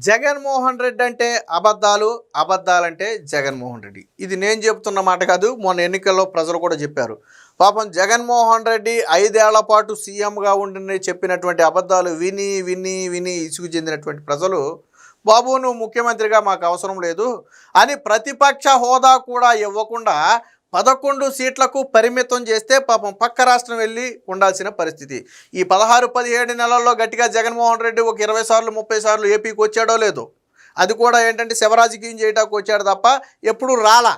జగన్మోహన్ రెడ్డి అంటే అబద్ధాలు, అబద్ధాలంటే జగన్మోహన్ రెడ్డి. ఇది నేను చెప్తున్న మాట కాదు, మొన్న ఎన్నికల్లో ప్రజలు కూడా చెప్పారు. పాపం జగన్మోహన్ రెడ్డి 5 ఏళ్ల పాటు సీఎంగా ఉండి చెప్పినటువంటి అబద్ధాలు విని విని విని ఇసుగు చెందినటువంటి ప్రజలు, బాబు నువ్వు ముఖ్యమంత్రిగా మాకు అవసరం లేదు అని ప్రతిపక్ష హోదా కూడా ఇవ్వకుండా 11 సీట్లకు పరిమితం చేస్తే పాపం పక్క రాష్ట్రం వెళ్ళి ఉండాల్సిన పరిస్థితి. ఈ 16-17 నెలల్లో గట్టిగా జగన్మోహన్ రెడ్డి ఒక 20 సార్లు 30 సార్లు ఏపీకి వచ్చాడో లేదో, అది కూడా ఏంటంటే శివరాజకీయం చేయడానికి వచ్చాడు తప్ప ఎప్పుడు రాలా.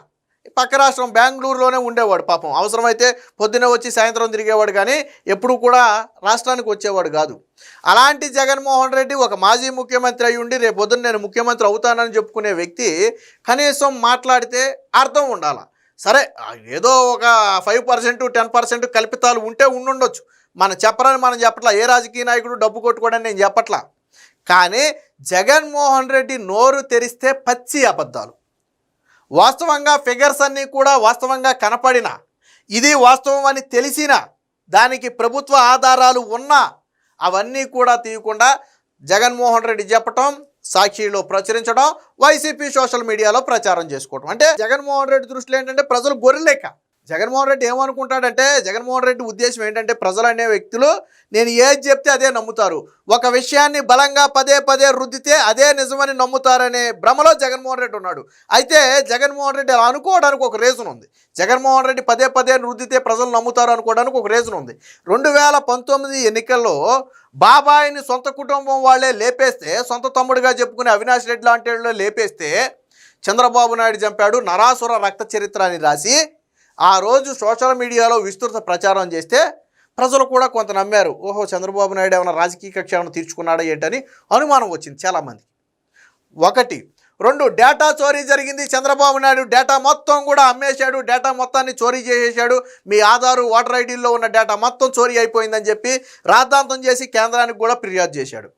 పక్క రాష్ట్రం బెంగళూరులోనే ఉండేవాడు. పాపం అవసరమైతే పొద్దునే వచ్చి సాయంత్రం తిరిగేవాడు, కానీ ఎప్పుడు కూడా రాష్ట్రానికి వచ్చేవాడు కాదు. అలాంటి జగన్మోహన్ రెడ్డి ఒక మాజీ ముఖ్యమంత్రి అయి ఉండి రేపు పొద్దున్న నేను ముఖ్యమంత్రి అవుతానని చెప్పుకునే వ్యక్తి కనీసం మాట్లాడితే అర్థం ఉండాలి. సరే ఏదో ఒక 5% 10% కల్పితాలు ఉంటే ఉండుండొచ్చు, మనం చెప్పట్లా. ఏ రాజకీయ నాయకుడు డబ్బు కొట్టుకోవడానికి నేను చెప్పట్లా. కానీ జగన్మోహన్ రెడ్డి నోరు తెరిస్తే పచ్చి అబద్ధాలు. వాస్తవంగా ఫిగర్స్ అన్నీ కూడా వాస్తవంగా కనపడినా, ఇది వాస్తవం అని తెలిసినా, దానికి ప్రభుత్వ ఆధారాలు ఉన్నా అవన్నీ కూడా తీయకుండా జగన్మోహన్ రెడ్డి చెప్పటం, సాక్షిలో ప్రచురించడం, వైసీపీ సోషల్ మీడియాలో ప్రచారం చేసుకోవడం. అంటే జగన్మోహన్ రెడ్డి దృష్టిలో ఏంటంటే ప్రజలు గొర్రెలేక. జగన్మోహన్ రెడ్డి ఏమనుకుంటాడంటే, జగన్మోహన్ రెడ్డి ఉద్దేశం ఏంటంటే ప్రజలు అనే వ్యక్తులు నేను ఏది చెప్తే అదే నమ్ముతారు, ఒక విషయాన్ని బలంగా పదే పదే రుద్దితే అదే నిజమని నమ్ముతారనే భ్రమలో జగన్మోహన్ రెడ్డి ఉన్నాడు. అయితే జగన్మోహన్ రెడ్డి అలా అనుకోవడానికి ఒక రీజన్ ఉంది. జగన్మోహన్ రెడ్డి పదే పదే రుద్దితే ప్రజలు నమ్ముతారు అనుకోవడానికి ఒక రీజన్ ఉంది. 2019 ఎన్నికల్లో బాబాయిని సొంత కుటుంబం వాళ్ళే లేపేస్తే, సొంత తమ్ముడిగా చెప్పుకునే అవినాష్ రెడ్డి లాంటి వాళ్ళు లేపేస్తే చంద్రబాబు నాయుడు చంపాడు నరాసుర రక్త చరిత్ర అని రాసి ఆ రోజు సోషల్ మీడియాలో విస్తృత ప్రచారం చేస్తే ప్రజలు కూడా కొంత నమ్మారు. ఓహో, చంద్రబాబు నాయుడు ఏమైనా రాజకీయ కక్ష ఏమైనా తీర్చుకున్నాడా ఏంటని అనుమానం వచ్చింది చాలామంది. 1, 2 డేటా చోరీ జరిగింది. చంద్రబాబు నాయుడు డేటా మొత్తం కూడా అమ్మేశాడు, డేటా మొత్తాన్ని చోరీ చేసేశాడు, మీ ఆధారు ఓటర్ ఐడీల్లో ఉన్న డేటా మొత్తం చోరీ అయిపోయిందని చెప్పి రాద్ధాంతం చేసి కేంద్రానికి కూడా ఫిర్యాదు చేశాడు.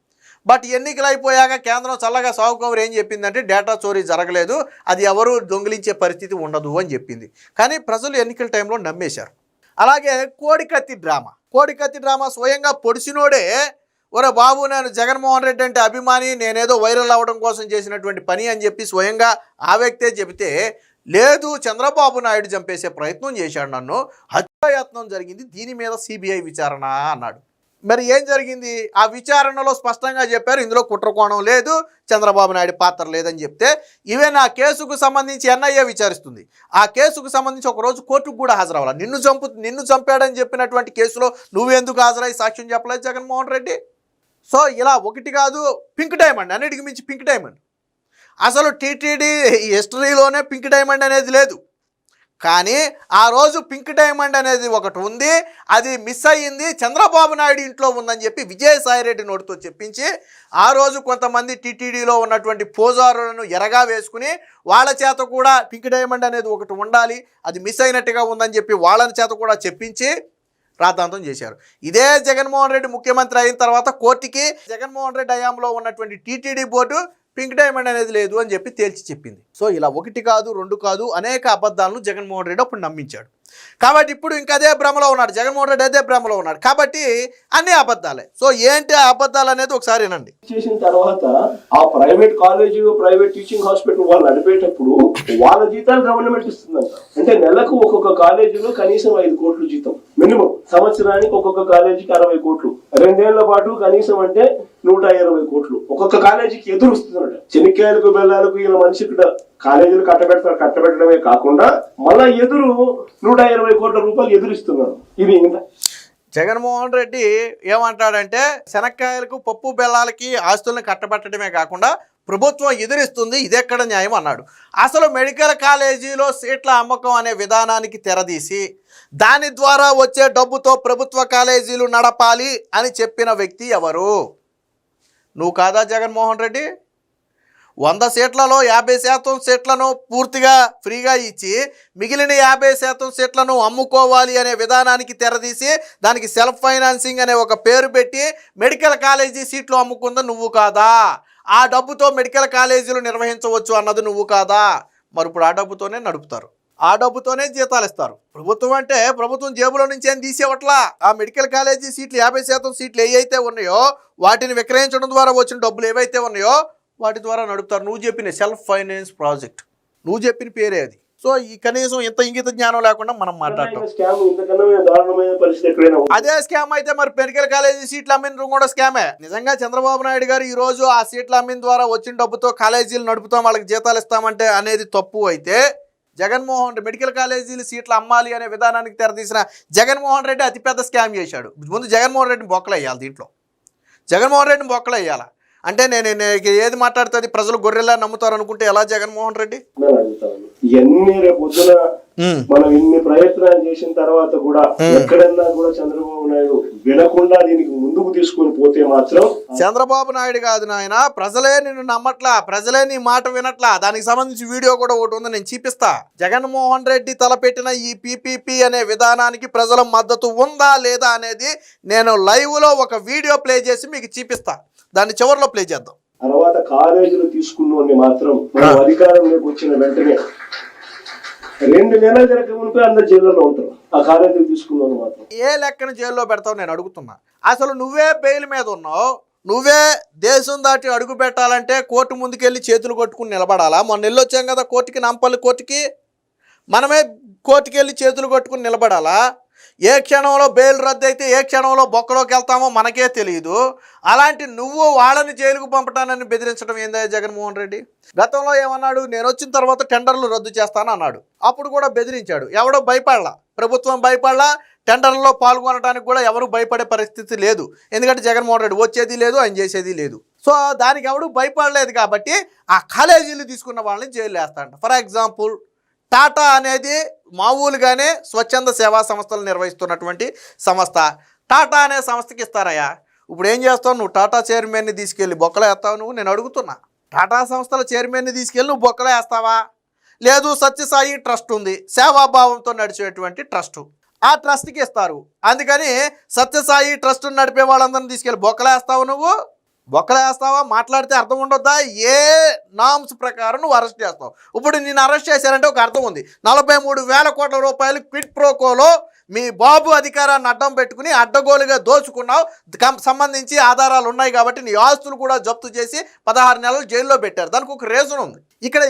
బట్ ఎన్నికలు అయిపోయాక కేంద్రం చల్లగా సాగు కవర్ ఏం చెప్పిందంటే డేటా చోరీ జరగలేదు, అది ఎవరు దొంగిలించే పరిస్థితి ఉండదు అని చెప్పింది. కానీ ప్రజలు ఎన్నికల టైంలో నమ్మేశారు. అలాగే కోడికత్తి డ్రామా స్వయంగా పొడిసినోడే ఒరే బాబు నేను జగన్మోహన్ రెడ్డి అంటే అభిమాని, నేనేదో వైరల్ అవ్వడం కోసం చేసినటువంటి పని అని చెప్పి స్వయంగా ఆ వ్యక్తే చెబితే, లేదు చంద్రబాబు నాయుడు చంపేసే ప్రయత్నం చేశాడు, నన్ను హత్యాయత్నం జరిగింది, దీని మీద సిబిఐ విచారణ అన్నాడు. మరి ఏం జరిగింది? ఆ విచారణలో స్పష్టంగా చెప్పారు ఇందులో కుట్రకోణం లేదు, చంద్రబాబు నాయుడు పాత్ర లేదని చెప్తే, ఈవెన్ ఆ కేసుకు సంబంధించి ఎన్ఐఏ విచారిస్తుంది. ఆ కేసుకు సంబంధించి ఒకరోజు కోర్టుకు కూడా హాజరవ్వాలి. నిన్ను చంపాడని చెప్పినటువంటి కేసులో నువ్వెందుకు హాజరై సాక్ష్యం చెప్పలేదు జగన్మోహన్ రెడ్డి? సో ఇలా ఒకటి కాదు, పింక్ డైమండ్, అన్నిటికి మించి పింక్ డైమండ్. అసలు టీటీడీ హిస్టరీలోనే పింక్ డైమండ్ అనేది లేదు. కానీ ఆ రోజు పింక్ డైమండ్ అనేది ఒకటి ఉంది, అది మిస్ అయ్యింది, చంద్రబాబు నాయుడు ఇంట్లో ఉందని చెప్పి విజయసాయిరెడ్డి నోటితో చెప్పించి ఆ రోజు కొంతమంది టీటీడీలో ఉన్నటువంటి పోజారులను ఎరగా వేసుకుని వాళ్ళ చేత కూడా పింక్ డైమండ్ అనేది ఒకటి ఉండాలి, అది మిస్ అయినట్టుగా ఉందని చెప్పి వాళ్ళని చేత కూడా చెప్పించి రాద్ధాంతం చేశారు. ఇదే జగన్మోహన్ రెడ్డి ముఖ్యమంత్రి అయిన తర్వాత కోర్టుకి జగన్మోహన్ రెడ్డి హయాంలో ఉన్నటువంటి టీటీడీ బోర్డు పింక్ డైమండ్ అనేది లేదు అని చెప్పి తేల్చి చెప్పింది. సో ఇలా 1 కాదు 2 కాదు అనేక అబద్ధాలను జగన్మోహన్ రెడ్డి అప్పుడు నమ్మించాడు. కాబట్టి ఇప్పుడు ఇంకా అదే భ్రమలో ఉన్నాడు జగన్మోహన్ రెడ్డి, అదే భ్రమలో ఉన్నాడు. కాబట్టి అన్ని అబద్ధాలే. సో ఏంటి ఆ అబద్ధాలు అనేది ఒకసారి వినండి. చేసిన తర్వాత ఆ private college, private teaching hospital వాళ్ళు నడిపేటప్పుడు వాళ్ళ జీతాలు గవర్నమెంట్ ఇస్తుందంట. అంటే నెలకు ఒక్కొక్క కాలేజీలో కనీసం 5 కోట్లు జీతం మినిమం, సంవత్సరానికి ఒక్కొక్క కాలేజీకి 60 కోట్లు, 2 ఏళ్ల పాటు కనీసం అంటే 120 కోట్లు ఒక్కొక్క కాలేజీకి ఎదురు వస్తుందట. చెనిక్కాయలకు బెల్లాలకు ఇలా మనిషి ఇక్కడ కాలేజీలు కట్టబెట్టడమే కాకుండా మళ్ళా ఎదురు 120 కోట్ల రూపాయలు ఎదురిస్తున్నారు. ఇది జగన్మోహన్ రెడ్డి ఏమంటాడంటే శనక్కాయలకు పప్పు బెల్లాలకి ఆస్తులను కట్టబెట్టడమే కాకుండా ప్రభుత్వం ఎదురిస్తుంది, ఇదెక్కడ న్యాయం అన్నాడు. అసలు మెడికల్ కాలేజీలో సీట్ల అమ్మకం అనే విధానానికి తెరదీసి దాని ద్వారా వచ్చే డబ్బుతో ప్రభుత్వ కాలేజీలు నడపాలి అని చెప్పిన వ్యక్తి ఎవరు? నువ్వు కాదా జగన్మోహన్ రెడ్డి? 100 సీట్లలో 50% సీట్లను పూర్తిగా ఫ్రీగా ఇచ్చి మిగిలిన 50% సీట్లను అమ్ముకోవాలి అనే విధానానికి తెరదీసి దానికి సెల్ఫ్ ఫైనాన్సింగ్ అనే ఒక పేరు పెట్టి మెడికల్ కాలేజీ సీట్లు అమ్ముకుందా నువ్వు కాదా? ఆ డబ్బుతో మెడికల్ కాలేజీలు నిర్వహించవచ్చు అన్నది నువ్వు కాదా? మరి ఇప్పుడు ఆ డబ్బుతోనే నడుపుతారు, ఆ డబ్బుతోనే జీతాలు ఇస్తారు. ప్రభుత్వం అంటే ప్రభుత్వం జేబులో నుంచి ఏం తీసేవట్లా. ఆ మెడికల్ కాలేజీ సీట్లు 50% సీట్లు ఏవైతే ఉన్నాయో వాటిని విక్రయించడం ద్వారా వచ్చిన డబ్బులు ఏవైతే ఉన్నాయో వాటి ద్వారా నడుపుతారు. నువ్వు చెప్పిన సెల్ఫ్ ఫైనాన్స్ ప్రాజెక్ట్, నువ్వు చెప్పిన పేరే అది. సో ఈ కనీసం ఇంత ఇంగిత జ్ఞానం లేకుండా మనం మాట్లాడటం స్కామ్ ఇంతకన్నా దారుణమైన పరిస్థితి ఎక్కడైనా ఉందా? అదే స్కామ్ అయితే మరి మెడికల్ కాలేజీ సీట్లు అమ్మిన కూడా స్కామే. నిజంగా చంద్రబాబు నాయుడు గారు ఈ రోజు ఆ సీట్లు అమ్మిన ద్వారా వచ్చిన డబ్బుతో కాలేజీలు నడుపుతాం, వాళ్ళకి జీతాలు ఇస్తామంటే అనేది తప్పు అయితే, జగన్మోహన్ రెడ్డి మెడికల్ కాలేజీలు సీట్లు అమ్మాలి అనే విధానానికి తెరతీసిన జగన్మోహన్ రెడ్డి అతిపెద్ద స్కామ్ చేశాడు. ముందు జగన్మోహన్ రెడ్డిని బొక్కలు వేయాలి, దీంట్లో జగన్మోహన్ రెడ్డిని బొక్కలు వేయాలి. అంటే నేను ఏది మాట్లాడుతుంది ప్రజలు గొర్రెలా నమ్ముతారు అనుకుంటే ఎలా జగన్మోహన్ రెడ్డి? ఇవన్నీ రేపు పొద్దున మనం ఇన్ని ప్రయత్నాలు చేసిన తర్వాత కూడా ఎక్కడన్నా కూడా చంద్రబాబు నాయుడు వినకుండా దీనికి ముందుకు తీసుకొని పోతే మాత్రం, చంద్రబాబు నాయుడు కాదు నాయన, ప్రజలే నిన్ను నమ్మట్లా, ప్రజలే నీ మాట వినట్లా. దానికి సంబంధించి వీడియో కూడా ఒకటి ఉంది, నేను చూపిస్తా. జగన్మోహన్ రెడ్డి తలపెట్టిన ఈ పీపీపీ అనే విధానానికి ప్రజల మద్దతు ఉందా లేదా అనేది నేను లైవ్ లో ఒక వీడియో ప్లే చేసి మీకు చూపిస్తా. దాన్ని చివరిలో ప్లే చేద్దాం. తర్వాత కాలేజీలు తీసుకున్నోని మాత్రం మనం అధికారంలోకి వచ్చిన వెంటనే 2 నెలల జరగక మునిపే అందరు జైల్లో ఉంటారు. ఆ కాలేజీలు తీసుకున్నోని మాత్రం ఏ లెక్కన జైల్లో పెడతావు నేను అడుగుతున్నా. అసలు నువ్వే బెయిల్ మీద ఉన్నావు, నువ్వే దేశం దాటి అడుగు పెట్టాలంటే కోర్టు ముందుకెళ్ళి చేతులు కొట్టుకుని నిలబడాలా? మొన్న వెళ్ళొచ్చాం కదా కోర్టుకి, నాంపల్లి కోర్టుకి. మనమే కోర్టుకి వెళ్ళి చేతులు కొట్టుకుని నిలబడాలా? ఏ క్షణంలో బెయిల్ రద్దు అయితే ఏ క్షణంలో బొక్కలోకి వెళ్తామో మనకే తెలియదు. అలాంటి నువ్వు వాళ్ళని జైలుకు పంపటానని బెదిరించడం ఏందా జగన్మోహన్ రెడ్డి? గతంలో ఏమన్నాడు, నేను వచ్చిన తర్వాత టెండర్లు రద్దు చేస్తాను అన్నాడు. అప్పుడు కూడా బెదిరించాడు. ఎవడో భయపడలా, ప్రభుత్వం భయపడలా, టెండర్లలో పాల్గొనడానికి కూడా ఎవరు భయపడే పరిస్థితి లేదు. ఎందుకంటే జగన్మోహన్ రెడ్డి వచ్చేది లేదు, ఆయన చేసేది లేదు. సో దానికి ఎవడు భయపడలేదు కాబట్టి ఆ కాలేజీలు తీసుకున్న వాళ్ళని జైలు వేస్తాడంట. ఫర్ ఎగ్జాంపుల్ టాటా అనేది మామూలుగానే స్వచ్ఛంద సేవా సంస్థలు నిర్వహిస్తున్నటువంటి సంస్థ. టాటా అనే సంస్థకి ఇస్తారయ్యా. ఇప్పుడు ఏం చేస్తావు నువ్వు? టాటా చైర్మన్ని తీసుకెళ్ళి బొక్కలు వేస్తావు నువ్వు? నేను అడుగుతున్నా. టాటా సంస్థల చైర్మన్ని తీసుకెళ్ళి నువ్వు బొక్కలు వేస్తావా? లేదు, సత్యసాయి ట్రస్ట్ ఉంది, సేవాభావంతో నడిచేటువంటి ట్రస్టు, ఆ ట్రస్ట్కి ఇస్తారు. అందుకని సత్యసాయి ట్రస్ట్ నడిపే వాళ్ళందరినీ తీసుకెళ్ళి బొక్కలు వేస్తావు నువ్వు? బొక్కలు వేస్తావా? మాట్లాడితే అర్థం ఉండొద్దా? ఏ నామ్స్ ప్రకారం నువ్వు అరెస్ట్ చేస్తావు? ఇప్పుడు నేను అరెస్ట్ చేశారంటే ఒక అర్థం ఉంది. 43,000 కోట్ల రూపాయలు క్విడ్ ప్రోకోలో మీ బాబు అధికారాన్ని అడ్డం పెట్టుకుని అడ్డగోలుగా దోచుకున్నావు. సంబంధించి ఆధారాలు ఉన్నాయి కాబట్టి నీ ఆస్తులు కూడా జప్తు చేసి 16 నెలలు జైల్లో పెట్టారు. దానికి ఒక రీజన్ ఉంది. ఇక్కడ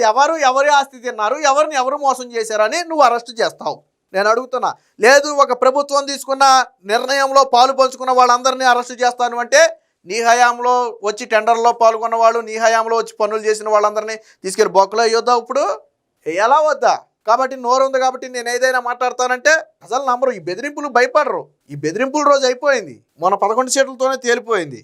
ఎవరి ఆస్తి తిన్నారు, ఎవరిని ఎవరు మోసం చేశారని నువ్వు అరెస్ట్ చేస్తావు. నేను అడుగుతున్నా. లేదు, ఒక ప్రభుత్వం తీసుకున్న నిర్ణయంలో పాలు పంచుకున్న వాళ్ళందరినీ అరెస్ట్ చేస్తాను అంటే, నీ హయాంలో వచ్చి టెండర్లో పాల్గొన్న వాళ్ళు, నీ హయాంలో వచ్చి పనులు చేసిన వాళ్ళందరినీ తీసుకెళ్ళి బొక్కలో వేయొద్దా? ఇప్పుడు ఎలా వద్దా? కాబట్టి నోరు ఉంది కాబట్టి నేను ఏదైనా మాట్లాడతానంటే అసలు నమ్మరు. ఈ బెదిరింపులు భయపడరు. ఈ బెదిరింపుల రోజు అయిపోయింది. మొన్న 11 సీట్లతోనే తేలిపోయింది.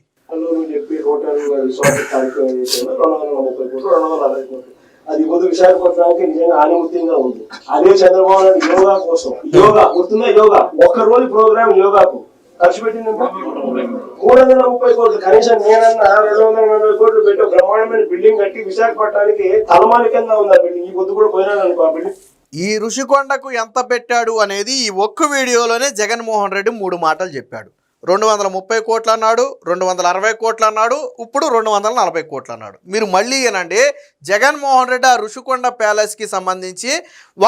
అది ముందు విశాఖపట్నానికి నిజంగా ఆనిముత్యంగా ఉంది. అదే చంద్రబాబు నాయుడు యోగా కోసం, యోగా గుర్తుందా? యోగా ఒక్కరోజు ప్రోగ్రామ్ యోగాకు ఖర్చు పెట్టింది 330 కోట్లు. కనీసం నేనన్నా 240 కోట్లు పెట్టి బ్రహ్మాండమైన బిల్డింగ్ కట్టి విశాఖపట్నానికి తలమానికంగా ఉంది ఆ బిల్డింగ్. ఈ పొద్దు కూడా పోయినాను అనుకో ఆ బిల్డింగ్. ఈ ఋషికొండకు ఎంత పెట్టాడు అనేది ఈ ఒక్క వీడియోలోనే జగన్మోహన్ రెడ్డి 3 మాటలు చెప్పాడు. 230 కోట్లు అన్నాడు, 260 కోట్లు అన్నాడు, ఇప్పుడు 240 కోట్లు అన్నాడు. మీరు మళ్ళీ ఏనండి, జగన్మోహన్ రెడ్డి ఆ ఋషికొండ ప్యాలెస్కి సంబంధించి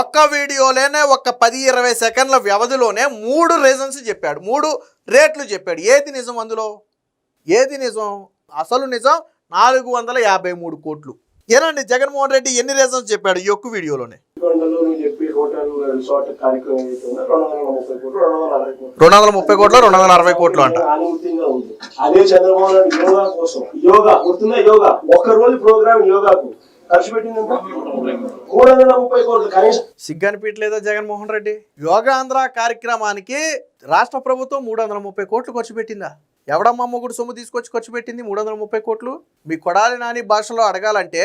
ఒక్క వీడియోలోనే ఒక 10-20 సెకండ్ల వ్యవధిలోనే 3 రీజన్స్ చెప్పాడు, 3 రేట్లు చెప్పాడు. ఏది నిజం అందులో? ఏది నిజం? అసలు నిజం 453 కోట్లు. ఏనండి జగన్మోహన్ రెడ్డి ఎన్ని రీజన్స్ చెప్పాడు ఈ ఒక్క వీడియోలోనే? 230 కోట్లు 260 కోట్లు అంట. అదే చంద్రబాబు నాయుడు యోగా కోసం, యోగా గుర్తుందా? యోగా ఒక్కరోజు ప్రోగ్రామ్ యోగాకు ఖర్చు పెట్టింది 330 కోట్లు. కనీసం సిగ్గనిపించలేదా జగన్మోహన్ రెడ్డి? యోగాంధ్ర కార్యక్రమానికి రాష్ట్ర ప్రభుత్వం 330 కోట్లు ఖర్చు పెట్టిందా? ఎవడమ్మా మొగుడు సొమ్ము తీసుకొచ్చి ఖర్చు పెట్టింది 330 కోట్లు? మీ కొడాలి నాని భాషలో అడగాలంటే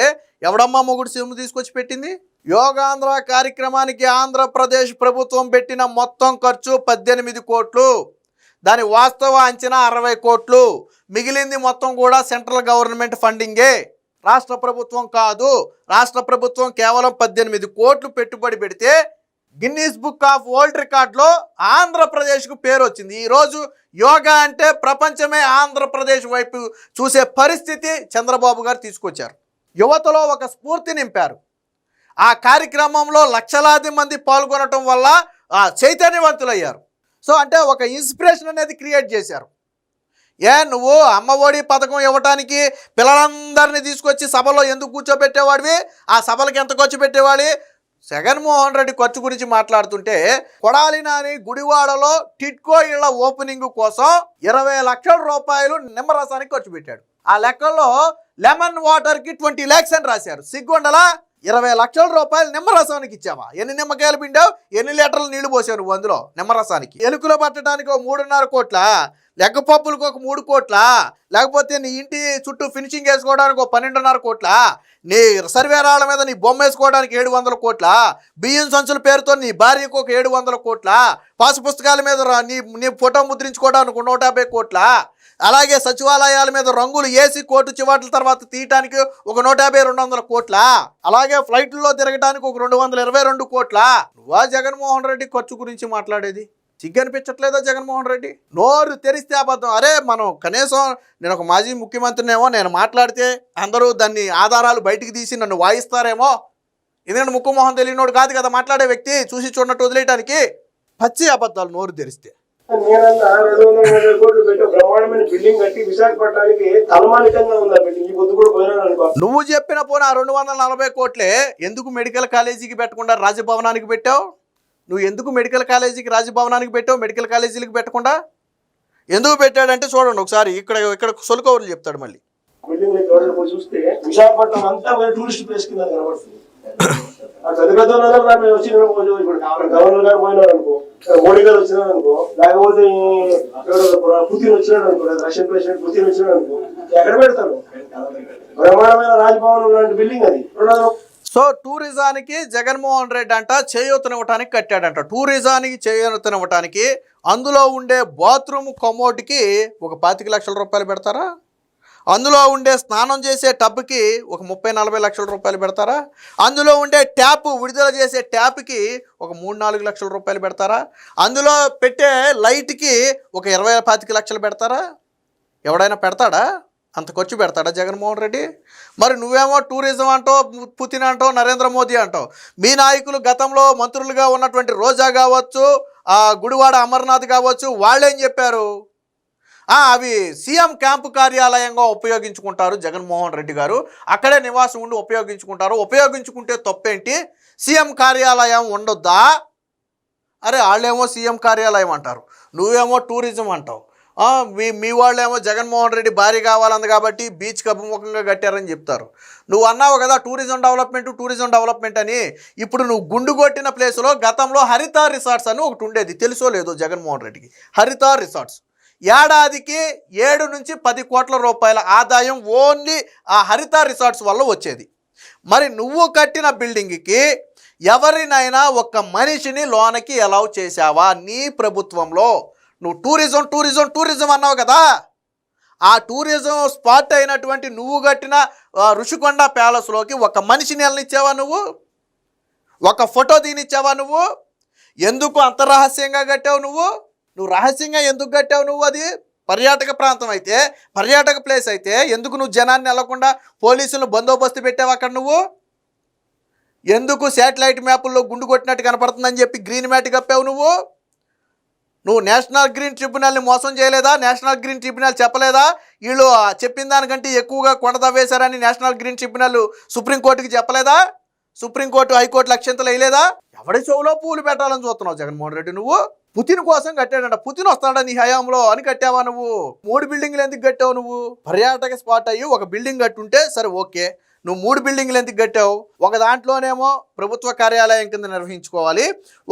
ఎవడమ్మా మొగుడు సొమ్ము తీసుకొచ్చి పెట్టింది? యోగాంధ్ర కార్యక్రమానికి ఆంధ్రప్రదేశ్ ప్రభుత్వం పెట్టిన మొత్తం ఖర్చు 18 కోట్లు. దాని వాస్తవ అంచనా 60 కోట్లు. మిగిలింది మొత్తం కూడా సెంట్రల్ గవర్నమెంట్ ఫండింగే, రాష్ట్ర ప్రభుత్వం కాదు. రాష్ట్ర ప్రభుత్వం కేవలం 18 కోట్లు పెట్టుబడి పెడితే గిన్నీస్ బుక్ ఆఫ్ వరల్డ్ రికార్డులో ఆంధ్రప్రదేశ్కు పేరు వచ్చింది. ఈరోజు యోగా అంటే ప్రపంచమే ఆంధ్రప్రదేశ్ వైపు చూసే పరిస్థితి చంద్రబాబు గారు తీసుకొచ్చారు. యువతలో ఒక స్ఫూర్తి నింపారు. ఆ కార్యక్రమంలో లక్షలాది మంది పాల్గొనటం వల్ల చైతన్యవంతులయ్యారు. సో అంటే ఒక ఇన్స్పిరేషన్ అనేది క్రియేట్ చేశారు. నువ్వు అమ్మఒడి పథకం ఇవ్వటానికి పిల్లలందరినీ తీసుకొచ్చి సభలో ఎందుకు కూర్చోబెట్టేవాడివి? ఆ సభలకు ఎంత ఖర్చు పెట్టేవాడి? జగన్మోహన్ రెడ్డి ఖర్చు గురించి మాట్లాడుతుంటే కొడాలి నాని గుడివాడలో టిట్కో ఇళ్ల ఓపెనింగ్ కోసం 20 లక్షల రూపాయలు నిమ్మరసానికి ఖర్చు పెట్టాడు. ఆ లెక్కల్లో లెమన్ వాటర్కి 20 lakhs అని రాశారు. సిగ్గుండలా? 20 లక్షల రూపాయలు నిమ్మరసానికి ఇచ్చావా? ఎన్ని నిమ్మకాయలు పిండావు? ఎన్ని లీటర్లు నీళ్లు పోసావు నువ్వు అందులో నిమ్మరసానికి? ఎలుకలు పట్టడానికి 3.5 కోట్ల, లెక్కపప్పులకు 3 కోట్ల, లేకపోతే నీ ఇంటి చుట్టూ ఫినిషింగ్ వేసుకోవడానికి 12.5 కోట్ల, నీ సర్వేరాళ్ళ మీద నీ బొమ్మ వేసుకోవడానికి 700 కోట్ల, బియ్యం సంచుల పేరుతో నీ భార్యకు 700 కోట్ల, పాసు పుస్తకాల మీద నీ ఫోటో ముద్రించుకోవడానికి 150 కోట్ల, అలాగే సచివాలయాల మీద రంగులు వేసి కోర్టు చివాట్ల తర్వాత తీయటానికి 150-200 కోట్ల, అలాగే ఫ్లైట్లో తిరగడానికి 222 కోట్ల. నువ్వా జగన్మోహన్ రెడ్డి ఖర్చు గురించి మాట్లాడేది? సిగ్గనిపించట్లేదా జగన్మోహన్ రెడ్డి? నోరు తెరిస్తే అబద్ధం. అరే మనం కనీసం నేను ఒక మాజీ ముఖ్యమంత్రినేమో, నేను మాట్లాడితే అందరూ దాన్ని ఆధారాలు బయటికి తీసి నన్ను వాయిస్తారేమో. ఎందుకంటే ముక్కు మొహం తెలియనోడు కాదు కదా మాట్లాడే వ్యక్తి, చూసి చూడనట్టు వదిలేయడానికి. పచ్చి అబద్ధాలు నోరు తెరిస్తే. నేనన్నా 230 కోట్లు పెట్టి బ్రహ్మాండమైన బిల్డింగ్ కట్టి విశాఖపట్నానికి తలమానికంగా ఉంది ఆ బిల్డింగ్. ఈ పొద్దు కూడా పోయినాను అనుకో. నువ్వు చెప్పిన పోనా 240 కోట్లే ఎందుకు మెడికల్ కాలేజీకి పెట్టకుండా రాజభవనానికి పెట్టావు? నువ్వు ఎందుకు మెడికల్ కాలేజీకి రాజభవనానికి పెట్టావు? మెడికల్ కాలేజీలకు పెట్టకుండా ఎందుకు పెట్టాడంటే చూడండి ఒకసారి, ఇక్కడ సొలుకవర్లు చెప్తాడు. మళ్ళీ బిల్డింగ్ చూస్తే విశాఖపట్నం అంతా టూరిస్ట్ ప్లేస్ కింద కనబడుతుంది. పెద్ద పెద్ద వచ్చి గవర్నర్ గారు పోయినారు అనుకో, మోడీ గారు వచ్చినారు అనుకో, లేకపోతే పుతిన్ వచ్చినాడు అనుకో, రష్యన్ ప్రెసిడెంట్ పుతిన్ వచ్చినాడు అనుకో, ఎక్కడ పెడతారు? బ్రహ్మాండమైన రాజ్భవన్ లాంటి బిల్డింగ్ అది. సో టూరిజానికి జగన్మోహన్ రెడ్డి అంట చేయూతనివ్వటానికి కట్టాడంట. టూరిజానికి చేయూతనివ్వటానికి అందులో ఉండే బాత్రూమ్ కమోడ్కి 25 లక్షల రూపాయలు పెడతారా? అందులో ఉండే స్నానం చేసే టబ్కి 30-40 లక్షల రూపాయలు పెడతారా? అందులో ఉండే ట్యాప్ విడుదల చేసే ట్యాప్కి 3-4 లక్షల రూపాయలు పెడతారా? అందులో పెట్టే లైట్కి 20-25 లక్షలు పెడతారా? ఎవడైనా పెడతాడా? అంత ఖర్చు పెడతాడా జగన్మోహన్ రెడ్డి? మరి నువ్వేమో టూరిజం అంటావు, పుతిన్ అంటావు, నరేంద్ర మోదీ అంటావు. మీ నాయకులు గతంలో మంత్రులుగా ఉన్నటువంటి రోజా కావచ్చు, గుడివాడ అమర్నాథ్ కావచ్చు, వాళ్ళేం చెప్పారు? అవి సీఎం క్యాంపు కార్యాలయంగా ఉపయోగించుకుంటారు జగన్మోహన్ రెడ్డి గారు, అక్కడే నివాసం ఉండి ఉపయోగించుకుంటారు. ఉపయోగించుకుంటే తప్పేంటి? సీఎం కార్యాలయం ఉండొద్దా? అరే వాళ్ళేమో సీఎం కార్యాలయం అంటారు, నువ్వేమో టూరిజం అంటావు. మీ వాళ్ళేమో జగన్మోహన్ రెడ్డి భారీ కావాలంది కాబట్టి బీచ్కి అభిముఖంగా కట్టారని చెప్తారు. నువ్వు అన్నావు కదా టూరిజం డెవలప్మెంట్ అని. ఇప్పుడు నువ్వు గుండు కొట్టిన ప్లేస్లో గతంలో హరిత రిసార్ట్స్ అని ఒకటి ఉండేది, తెలుసో లేదో జగన్మోహన్ రెడ్డికి. హరిత రిసార్ట్స్ ఏడాదికి 7 నుంచి 10 కోట్ల రూపాయల ఆదాయం ఓన్లీ ఆ హరిత రిసార్ట్స్ వల్ల వచ్చేది. మరి నువ్వు కట్టిన బిల్డింగ్కి ఎవరినైనా ఒక్క మనిషిని లోనకి అలౌ చేశావా నీ ప్రభుత్వంలో? నువ్వు టూరిజం అన్నావు కదా, ఆ టూరిజం స్పాట్ అయినటువంటి నువ్వు కట్టిన ఋషికొండ ప్యాలెస్లోకి ఒక మనిషిని వెళ్ళనిచ్చావా నువ్వు? ఒక ఫోటో తీనిచ్చావా నువ్వు? ఎందుకు అంత రహస్యంగా కట్టావు నువ్వు రహస్యంగా ఎందుకు కట్టావు నువ్వు? అది పర్యాటక ప్రాంతం అయితే, పర్యాటక ప్లేస్ అయితే ఎందుకు నువ్వు జనాన్ని వెళ్ళకుండా పోలీసులను బందోబస్తు పెట్టావు అక్కడ? నువ్వు ఎందుకు శాటిలైట్ మ్యాపుల్లో గుండు కొట్టినట్టు కనపడుతుందని చెప్పి గ్రీన్ మ్యాట్ కప్పావు? నువ్వు నేషనల్ గ్రీన్ ట్రిబ్యునల్ని మోసం చేయలేదా? నేషనల్ గ్రీన్ ట్రిబ్యునల్ చెప్పలేదా వీళ్ళు చెప్పిన దానికంటే ఎక్కువగా కొండ తవ్వేశారని? నేషనల్ గ్రీన్ ట్రిబ్యునల్ సుప్రీంకోర్టుకి చెప్పలేదా? సుప్రీంకోర్టు హైకోర్టు లక్ష్యంతలు వేయలేదా? ఎవడి చెవులో పూలు పెట్టాలని చూస్తున్నావు జగన్మోహన్ రెడ్డి నువ్వు? పుతిన్ కోసం కట్టాడంట, పుతిన్ వస్తాడా నీ హయాంలో అని కట్టావా నువ్వు? 3 బిల్డింగ్లు ఎందుకు కట్టావు నువ్వు? పర్యాటక స్పాట్ అయ్యి ఒక బిల్డింగ్ కట్టుంటే సరే ఓకే, నువ్వు 3 బిల్డింగ్లు ఎందుకు కట్టావు? ఒక దాంట్లోనేమో ప్రభుత్వ కార్యాలయం కింద నిర్వహించుకోవాలి,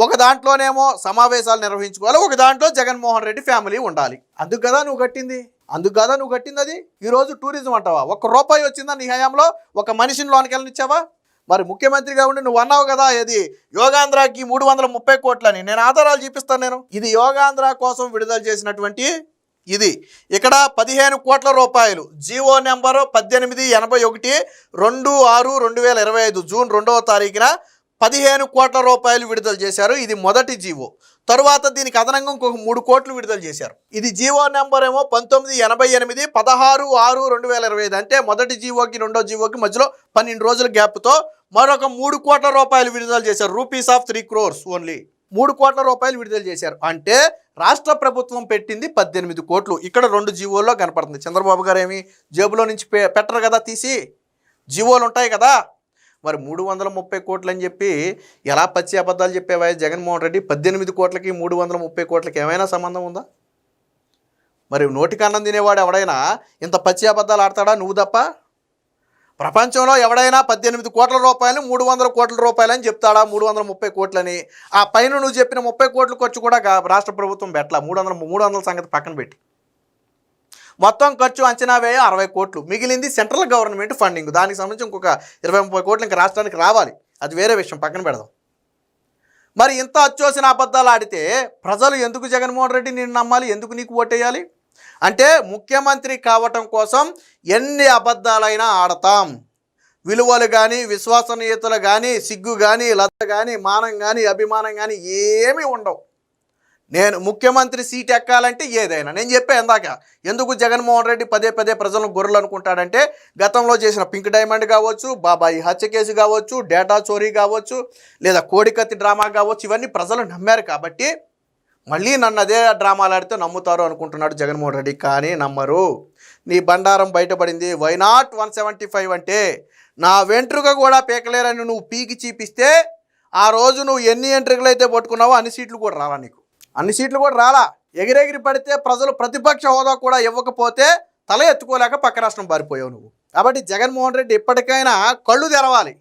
ఒక దాంట్లోనేమో సమావేశాలు నిర్వహించుకోవాలి, ఒక దాంట్లో జగన్మోహన్ రెడ్డి ఫ్యామిలీ ఉండాలి. అందుకు కదా నువ్వు కట్టింది అది. ఈరోజు టూరిజం అంటావా? ₹1 వచ్చిందా నీ హయాంలో? ఒక మనిషిని లోనికి వెళ్ళనిచ్చావా? మరి ముఖ్యమంత్రిగా ఉండి నువ్వు అన్నావు కదా ఇది యోగాంధ్రాకి 330 కోట్లని. నేను ఆధారాలు చూపిస్తాను. ఇది యోగాంధ్ర కోసం విడుదల చేసినటువంటి ఇది. ఇక్కడ 15 కోట్ల రూపాయలు జీవో నెంబరు 1881 2/6/2025 జూన్ 2వ తారీఖున 15 కోట్ల రూపాయలు విడుదల చేశారు. ఇది మొదటి జీవో. తరువాత దీనికి అదనంగా ఇంకొక 3 కోట్లు విడుదల చేశారు. ఇది జీవో నెంబర్ ఏమో 1988 16/6/2025. అంటే మొదటి జీవోకి రెండో జీవోకి మధ్యలో 12 రోజుల గ్యాప్తో మరొక 3 కోట్ల రూపాయలు విడుదల చేశారు. ₹3 crores ఓన్లీ 3 కోట్ల రూపాయలు విడుదల చేశారు. అంటే రాష్ట్ర ప్రభుత్వం పెట్టింది 18 కోట్లు. ఇక్కడ 2 జీవోల్లో కనపడుతుంది. చంద్రబాబు గారు ఏమి జేబులో నుంచి పెట్టరు కదా, తీసి జీవోలు ఉంటాయి కదా. మరి 330 కోట్లు అని చెప్పి ఎలా పచ్చి అబద్ధాలు చెప్పేవా జగన్మోహన్ రెడ్డి? 18 కోట్లకి 330 కోట్లకి ఏమైనా సంబంధం ఉందా? మరి నోటికి అన్నం తినేవాడు ఎవడైనా ఇంత పచ్చి అబద్ధాలు ఆడతాడా? నువ్వు తప్ప. ప్రపంచంలో ఎవడైనా 18 కోట్ల రూపాయలు 300 కోట్ల రూపాయలు అని చెప్తాడా? 330 కోట్లని. ఆ పైన నువ్వు చెప్పిన 30 కోట్ల ఖర్చు కూడా రాష్ట్ర ప్రభుత్వం పెట్టలా. 300 సంగతి పక్కన పెట్టి మొత్తం ఖర్చు అంచనా వ్యయ 60 కోట్లు. మిగిలింది సెంట్రల్ గవర్నమెంట్ ఫండింగ్. దానికి సంబంధించి ఇంకొక 20-30 కోట్లు ఇంకా రాష్ట్రానికి రావాలి. అది వేరే విషయం, పక్కన పెడదాం. మరి ఇంత అచ్చోసిన అబద్ధాలు ఆడితే ప్రజలు ఎందుకు జగన్మోహన్ రెడ్డి నిన్ను నమ్మాలి? ఎందుకు నీకు ఓటేయాలి? అంటే ముఖ్యమంత్రి కావటం కోసం ఎన్ని అబద్ధాలైనా ఆడతాం. విలువలు కానీ, విశ్వసనీయతలు కానీ, సిగ్గు కానీ, లజ్జ కానీ, మానం కానీ, అభిమానం కానీ ఏమీ ఉండవు. నేను ముఖ్యమంత్రి సీట్ ఎక్కాలంటే ఏదైనా నేను చెప్పే ఇందాక. ఎందుకు జగన్మోహన్ రెడ్డి పదే పదే ప్రజలను గొర్రెలు అనుకుంటాడంటే గతంలో చేసిన పింక్ డైమండ్ కావచ్చు, బాబాయి హత్య కేసు కావచ్చు, డేటా చోరీ కావచ్చు, లేదా కోడికత్తి డ్రామా కావచ్చు, ఇవన్నీ ప్రజలు నమ్మారు కాబట్టి మళ్ళీ నన్ను అదే డ్రామాలు ఆడితే నమ్ముతారు అనుకుంటున్నాడు జగన్మోహన్ రెడ్డి. కానీ నమ్మరు. నీ బండారం బయటపడింది. వై నాట్ 175 అంటే నా వెంట్రుక కూడా పీకలేరని నువ్వు పీకి చీపిస్తే ఆ రోజు నువ్వు ఎన్ని ఎంట్రుకలు అయితే పట్టుకున్నావో అన్ని సీట్లు కూడా రాలా. నీకు అన్ని సీట్లు కూడా రాలా. ఎగిరెగిరి పడితే ప్రజలు ప్రతిపక్ష హోదా కూడా ఇవ్వకపోతే తల ఎత్తుకోలేక పక్క రాష్ట్రం పారిపోయావు నువ్వు. కాబట్టి జగన్మోహన్ రెడ్డి ఇప్పటికైనా కళ్ళు తెరవాలి.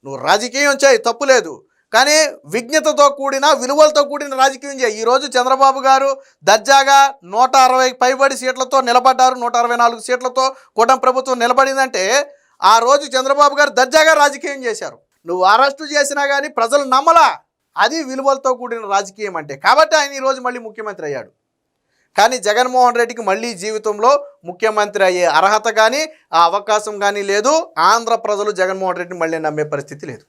నువ్వు రాజకీయం చేయి, తప్పులేదు. కానీ విజ్ఞతతో కూడిన, విలువలతో కూడిన రాజకీయం చేయి. ఈరోజు చంద్రబాబు గారు దర్జాగా 160 పైబడి సీట్లతో నిలబడ్డారు. 164 సీట్లతో కూటమి ప్రభుత్వం నిలబడిందంటే ఆ రోజు చంద్రబాబు గారు దర్జాగా రాజకీయం చేశారు. నువ్వు అరెస్టు చేసినా కానీ ప్రజలు నమ్మలా. అది విలువలతో కూడిన రాజకీయం అంటే. కాబట్టి ఆయన ఈరోజు మళ్ళీ ముఖ్యమంత్రి అయ్యాడు. కానీ జగన్మోహన్ రెడ్డికి మళ్ళీ జీవితంలో ముఖ్యమంత్రి అయ్యే అర్హత కానీ, ఆ అవకాశం కానీ లేదు. ఆంధ్ర ప్రజలు జగన్మోహన్ రెడ్డిని మళ్ళీ నమ్మే పరిస్థితి లేదు.